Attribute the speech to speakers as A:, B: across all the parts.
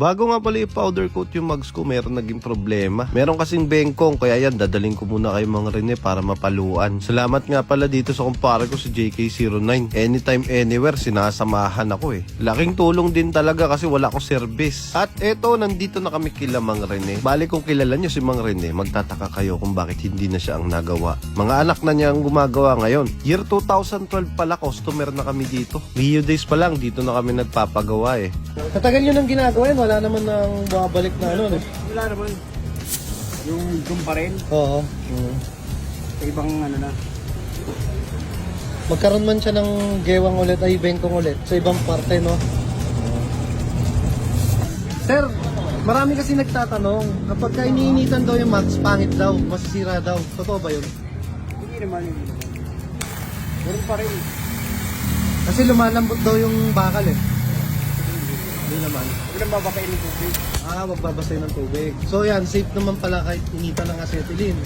A: Bago nga pala i-powder coat yung mugs ko, meron naging problema. Meron kasing bengkong, kaya yan, dadaling ko muna kay Mang Rene para mapaluan. Salamat nga pala dito sa kumpare ko si JK09. Anytime, anywhere, sinasamahan ako eh. Laking tulong din talaga kasi wala ko service. At eto, nandito na kami kila Mang Rene. Bali kung kilala nyo si Mang Rene, magtataka kayo kung bakit hindi na siya ang nagawa. Mga anak na niya ang gumagawa ngayon. Year 2012 pala, customer na kami dito. Rio days pa lang, dito na kami nagpapagawa eh.
B: Katagal nyo nang ginagawa yan, wala naman nang babalik na ano eh.
C: Wala naman. Yung doon pa rin.
B: Oo.
C: Sa ibang ano na.
B: Magkaroon man siya ng gewang ulit, ay bengkong ulit, sa ibang parte, no? Sir, marami kasi nagtatanong, kapag ka iniinitan daw yung mags, pangit daw, masisira daw. Totoo ba yun?
C: Hindi naman. Ganun pa rin.
B: Kasi lumalambot daw yung bakal eh. Hindi naman.
C: Hindi naman babakain ng tubig.
B: Wag babasay ng tubig. So yan, safe naman pala kahit initan ng acetylene.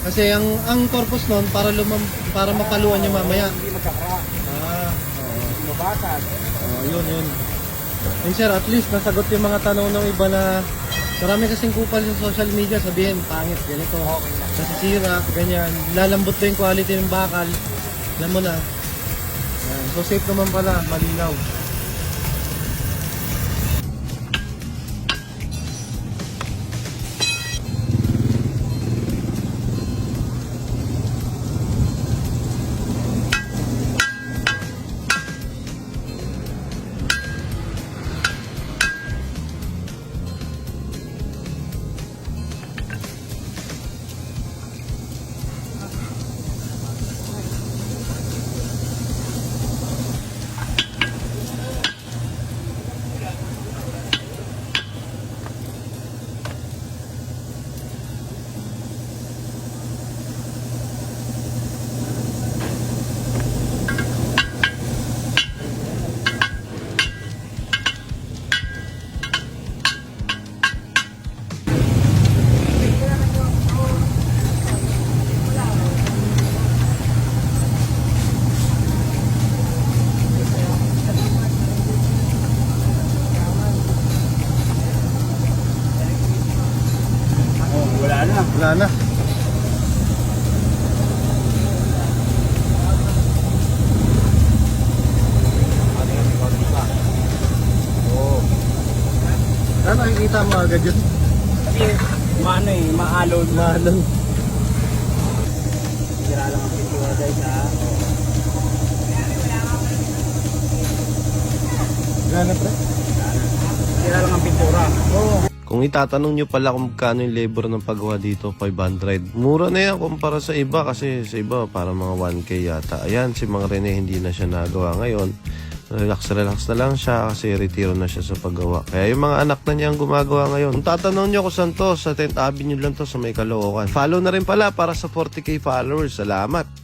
B: Kasi ang purpose nun, para mapaluan niya mamaya.
C: Hindi magkakra. Mabasag.
B: Yun. And sir, at least nasagot yung mga tanong ng iba na marami kasing kupal sa social media, sabihin, pangit, ganito, nasisira, ganyan, lalambot na yung quality ng bakal, alam mo na. Yan. So safe naman pala, malinaw. Wala na. Ano nakikita mo agad yun?
C: Kasi maalon. Sira lang ang pintura guys ha.
B: Gana pre?
C: Sira lang ang pintura.
A: Kung itatanong nyo pala kung magkano yung labor ng paggawa dito, 500. Mura na yan kumpara sa iba kasi sa iba parang mga 1K yata. Ayan, si Mang Rene hindi na siya nagawa ngayon. Relax na lang siya kasi retiro na siya sa paggawa. Kaya yung mga anak na niya ang gumagawa ngayon. Kung tatanong nyo kung saan to, sa 10th Avenue lang to sa may Caloocan. Follow na rin pala para sa 40K followers. Salamat!